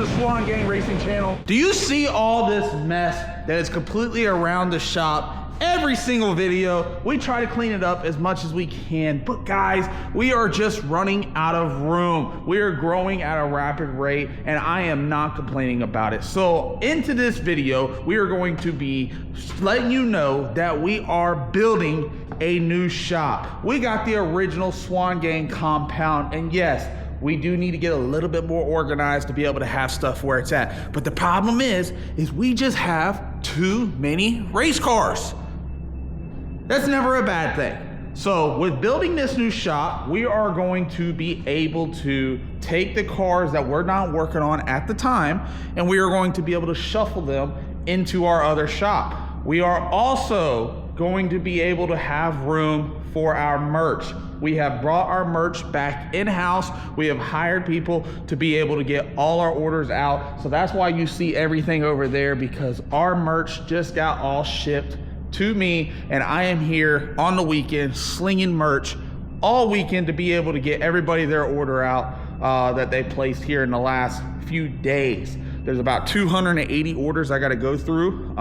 the Swan Gang Racing channel. Do you see all this mess that is completely around the shop? Every single video, we try to clean it up as much as we can, but guys, we are just running out of room. We are growing at a rapid rate, and I am not complaining about it. So into this video, we are going to be letting you know that we are building a new shop. We got the original Swan Gang compound, and yes, we do need to get a little bit more organized to be able to have stuff where it's at. But the problem is we just have too many race cars. That's never a bad thing. So with building this new shop, we are going to be able to take the cars that we're not working on at the time, and we are going to be able to shuffle them into our other shop. We are also going to be able to have room for our merch. We have brought our merch back in-house. We have hired people to be able to get all our orders out. So that's why you see everything over there, because our merch just got all shipped to me, and I am here on the weekend slinging merch all weekend to be able to get everybody their order out that they placed here in the last few days. There's about 280 orders I got to go through.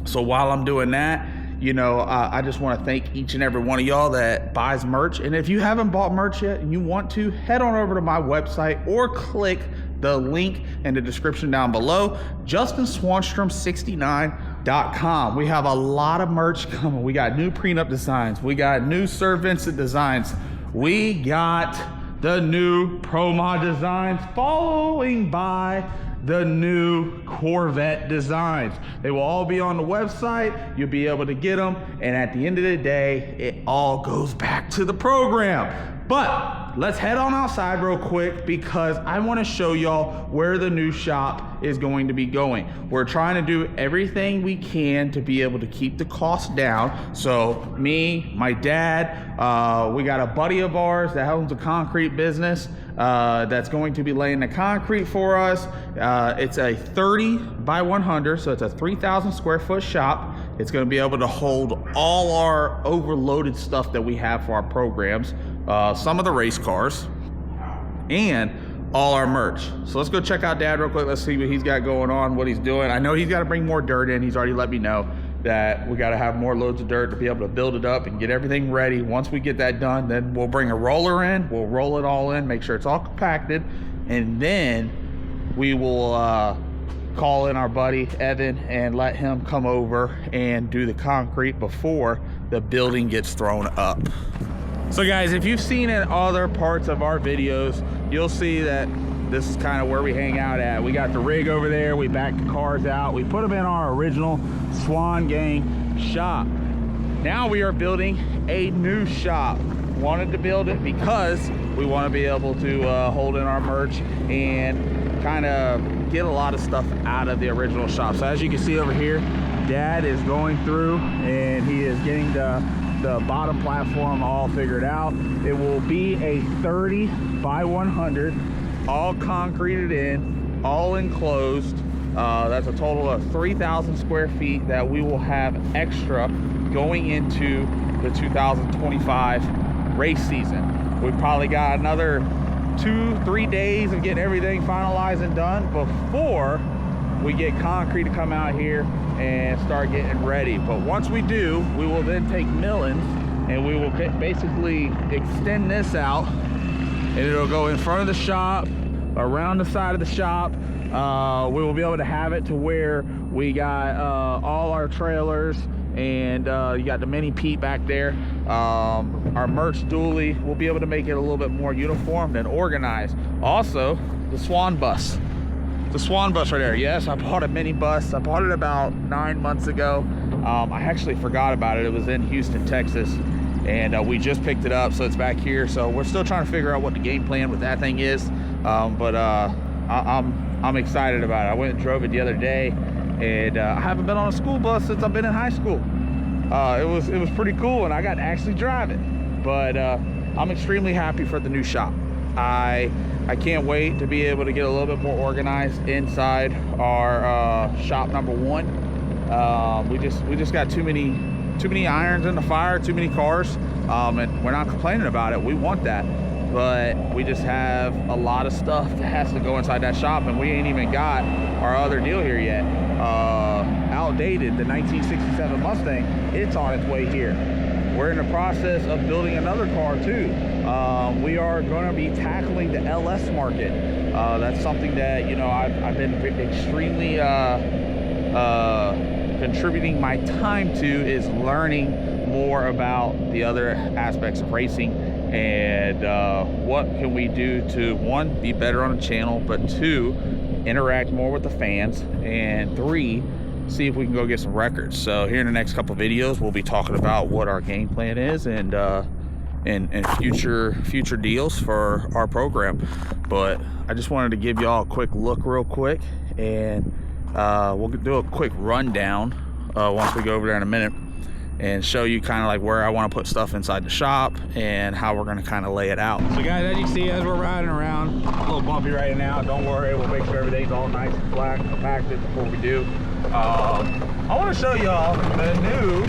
So while I'm doing that, you know, I just want to thank each and every one of y'all that buys merch. And if you haven't bought merch yet and you want to, head on over to my website or click the link in the description down below, JustinSwanstrom69.com. We have a lot of merch coming. We got new prenup designs. We got new Sir Vincent designs. We got the new Pro Mod designs, following by the new Corvette designs. They will all be on the website. You'll be able to get them. And at the end of the day, it all goes back to the program. But let's head on outside real quick, because I want to show y'all where the new shop is going to be going. We're trying to do everything we can to be able to keep the cost down. So me, my dad, we got a buddy of ours that owns a concrete business that's going to be laying the concrete for us. It's a 30 by 100, so it's a 3,000 square foot shop. It's going to be able to hold all our overloaded stuff that we have for our programs, some of the race cars, and all our merch. So let's go check out Dad real quick. Let's see what he's got going on, what he's doing. I know he's got to bring more dirt in. He's already let me know that we got to have more loads of dirt to be able to build it up and get everything ready. Once we get that done, then we'll bring a roller in, we'll roll it all in, make sure it's all compacted, and then we will call in our buddy Evan and let him come over and do the concrete before the building gets thrown up. So guys, if you've seen in other parts of our videos, you'll see that this is kind of where we hang out at. We got the rig over there, we back the cars out, we put them in our original Swan Gang shop. Now we are building a new shop. Wanted to build it because we want to be able to hold in our merch and kind of get a lot of stuff out of the original shop. So as you can see over here, Dad is going through and he is getting the bottom platform all figured out. It will be a 30 by 100, all concreted in, all enclosed. That's a total of 3,000 square feet that we will have extra going into the 2025 race season. We've probably got another 2-3 days of getting everything finalized and done before we get concrete to come out here and start getting ready. But once we do, we will then take millings and we will basically extend this out, and it'll go in front of the shop, around the side of the shop. We will be able to have it to where we got all our trailers, and you got the mini Pete back there. Our merch dually, we'll be able to make it a little bit more uniformed and organized. Also, the Swan bus. The Swan bus right there. Yes, I bought a mini bus. I bought it about 9 months ago. I actually forgot about it. It was in Houston, Texas, and we just picked it up, so it's back here. So we're still trying to figure out what the game plan with that thing is. But I'm excited about it. I went and drove it the other day, and I haven't been on a school bus since I've been in high school. It was pretty cool, and I got to actually drive it. But I'm extremely happy for the new shop. I can't wait to be able to get a little bit more organized inside our shop number one. We just got too many irons in the fire, too many cars, and we're not complaining about it. We want that. but we just have a lot of stuff that has to go inside that shop, and we ain't even got our other deal here yet. Outdated, the 1967 Mustang, it's on its way here. We're in the process of building another car too. We are going to be tackling the LS market. That's something that, you know, I've been extremely contributing my time to, is learning more about the other aspects of racing, and what can we do to, one, be better on the channel, but two, interact more with the fans, and three, see if we can go get some records. So here in the next couple videos, we'll be talking about what our game plan is, and future deals for our program. But I just wanted to give y'all a quick look real quick, and we'll do a quick rundown once we go over there in a minute, and show you kind of like where I want to put stuff inside the shop and how we're going to kind of lay it out. So guys, as you see, as we're riding around, a little bumpy right now, don't worry, we'll make sure everything's all nice and flat compacted before we do. I want to show y'all the new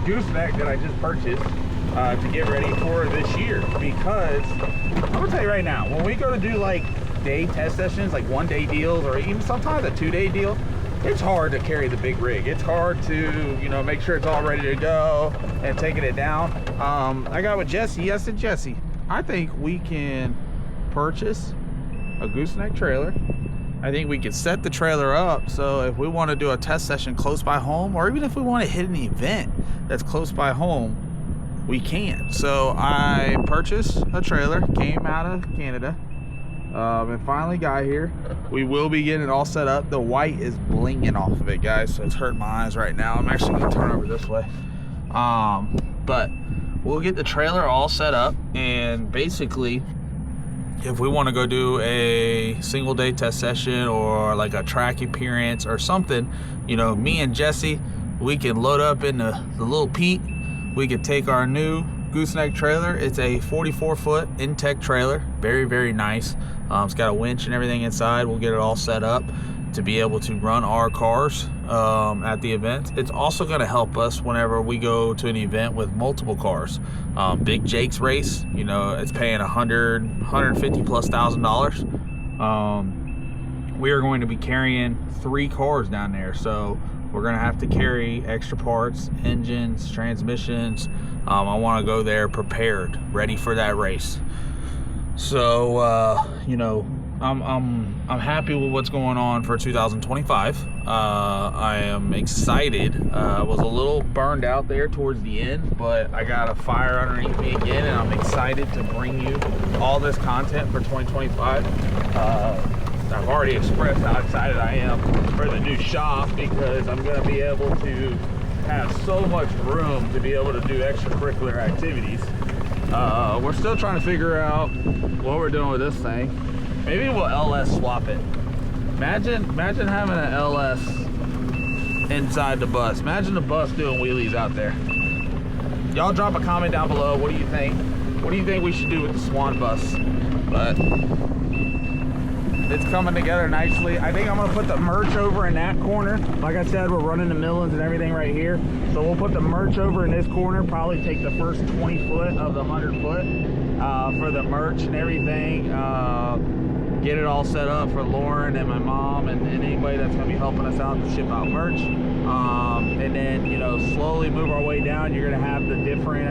gooseneck that I just purchased to get ready for this year, because I'm gonna tell you right now, when we go to do like day test sessions, like 1 day deals, or even sometimes a 2 day deal, it's hard to carry the big rig. It's hard to, you know, make sure it's all ready to go and taking it down. I got with Jesse. I said, Jesse, I think we can purchase a gooseneck trailer. I think we could set the trailer up so if we want to do a test session close by home, or even if we want to hit an event that's close by home, we can. So I purchased a trailer, came out of Canada, and finally got here. We will be getting it all set up. The white is blinging off of it, guys, so it's hurting my eyes right now. I'm actually gonna turn over this way. But we'll get the trailer all set up, and basically, if we want to go do a single day test session or like a track appearance or something, you know, me and Jesse, we can load up in the little Pete. We could take our new gooseneck trailer. It's a 44-foot Intech trailer, very, very nice. It's got a winch and everything inside. We'll get it all set up to be able to run our cars at the event. It's also going to help us whenever we go to an event with multiple cars. Big Jake's race, you know, it's paying $150,000+. We are going to be carrying 3 cars down there, so we're going to have to carry extra parts, engines, transmissions. I want to go there prepared, ready for that race. So you know, I'm happy with what's going on for 2025. I am excited. I was a little burned out there towards the end, but I got a fire underneath me again, and I'm excited to bring you all this content for 2025. I've already expressed how excited I am for the new shop, because I'm going to be able to have so much room to be able to do extracurricular activities. We're still trying to figure out what we're doing with this thing. Maybe we'll LS swap it. Imagine having an LS inside the bus. Imagine the bus doing wheelies out there. Y'all drop a comment down below. What do you think? What do you think we should do with the Swan bus? But it's coming together nicely. I think I'm gonna put the merch over in that corner. Like I said, we're running the Millens and everything right here. So we'll put the merch over in this corner, probably take the first 20 foot of the 100 foot for the merch and everything. Get it all set up for Lauren and my mom and anybody that's gonna be helping us out to ship out merch. And then, you know, slowly move our way down. You're gonna have the different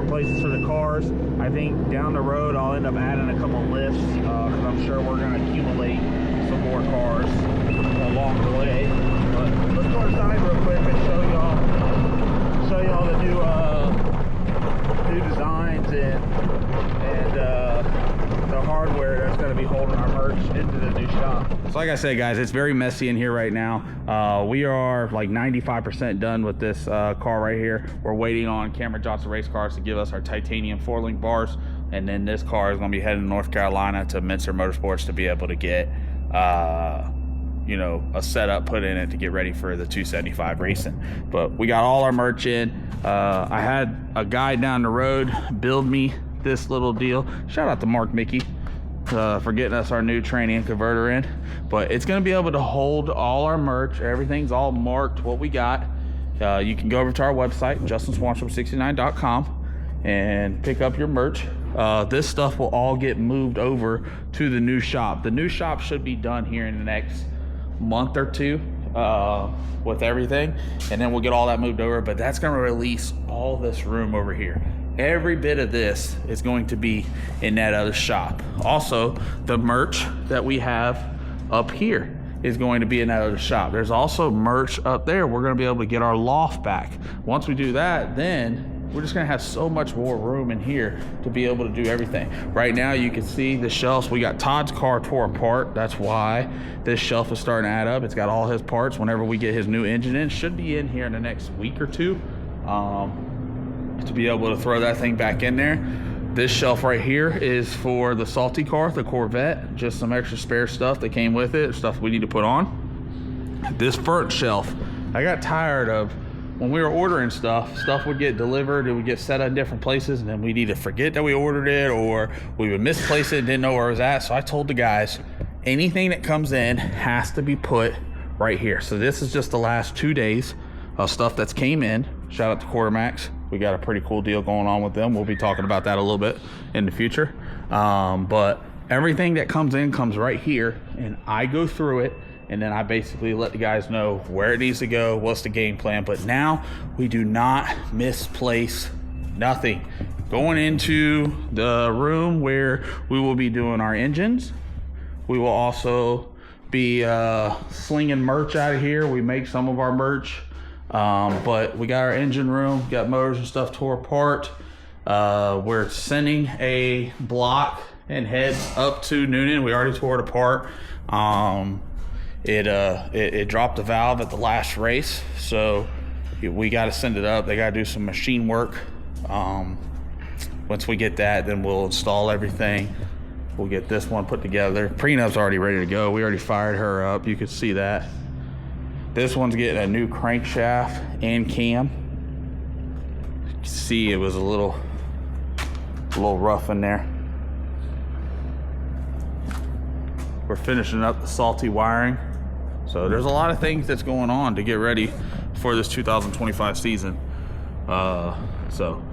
places for the cars. I think down the road I'll end up adding a couple lifts, because I'm sure we're gonna accumulate some more cars along the way. But let's go inside real quick and show y'all the new designs and the hardware that's going to be holding our merch into the new shop. So like I said, guys, it's very messy in here right now. We are like 95% done with this car right here. We're waiting on Cameron Johnson Race Cars to give us our titanium 4-link bars, and then this car is going to be heading to North Carolina to Mincer Motorsports to be able to get you know, a setup put in it to get ready for the 275 racing. But we got all our merch in. I had a guy down the road build me this little deal. Shout out to Mark Mickey for getting us our new tranny and converter in. But it's going to be able to hold all our merch. Everything's all marked what we got. You can go over to our website, JustinSwanstrom69.com, and pick up your merch. this stuff will all get moved over to the new shop. The new shop should be done here in the next month or two with everything, and then we'll get all that moved over. But that's going to release all this room over here. Every bit of this is going to be in that other shop. Also, the merch that we have up here is going to be in that other shop. There's also merch up there. We're going to be able to get our loft back. Once we do that, then we're just going to have so much more room in here to be able to do everything. Right now, you can see the shelves. We got Todd's car tore apart. That's why this shelf is starting to add up. It's got all his parts. Whenever we get his new engine in, should be in here in the next week or two, to be able to throw that thing back in there. This shelf right here is for the Salty car, the Corvette. Just some extra spare stuff that came with it, stuff we need to put on. This front shelf, I got tired of when we were ordering stuff would get delivered, it would get set in different places, and then we'd either forget that we ordered it or we would misplace it and didn't know where it was at. So I told the guys, anything that comes in has to be put right here. So this is just the last 2 days of stuff that's came in. Shout out to Quartermax. We got a pretty cool deal going on with them. We'll be talking about that a little bit in the future. But everything that comes in comes right here, and I go through it, and then I basically let the guys know where it needs to go, what's the game plan. But now we do not misplace nothing. Going into the room where we will be doing our engines, we will also be slinging merch out of here. We make some of our merch. But we got our engine room, got motors and stuff tore apart. We're sending a block and head up to Newnan. We already tore it apart. It dropped the valve at the last race, so we got to send it up. They got to do some machine work. Once we get that, then we'll install everything. We'll get this one put together. Prenup's already ready to go. We already fired her up. You can see that. This one's getting a new crankshaft and cam. You can see it was a little rough in there. We're finishing up the Salty wiring. So there's a lot of things that's going on to get ready for this 2025 season. So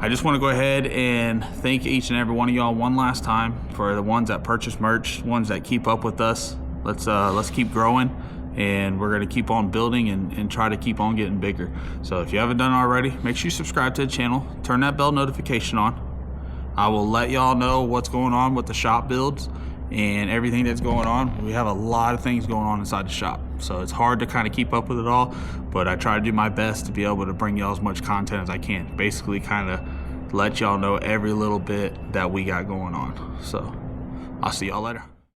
I just want to go ahead and thank each and every one of y'all one last time for the ones that purchase merch, ones that keep up with us. Let's keep growing. And we're going to keep on building and try to keep on getting bigger. So if you haven't done it already, make sure you subscribe to the channel, turn that bell notification on. I will let y'all know what's going on with the shop builds and everything that's going on. We have a lot of things going on inside the shop, so it's hard to kind of keep up with it all, but I try to do my best to be able to bring y'all as much content as I can. Basically kind of let y'all know every little bit that we got going on. So I'll see y'all later.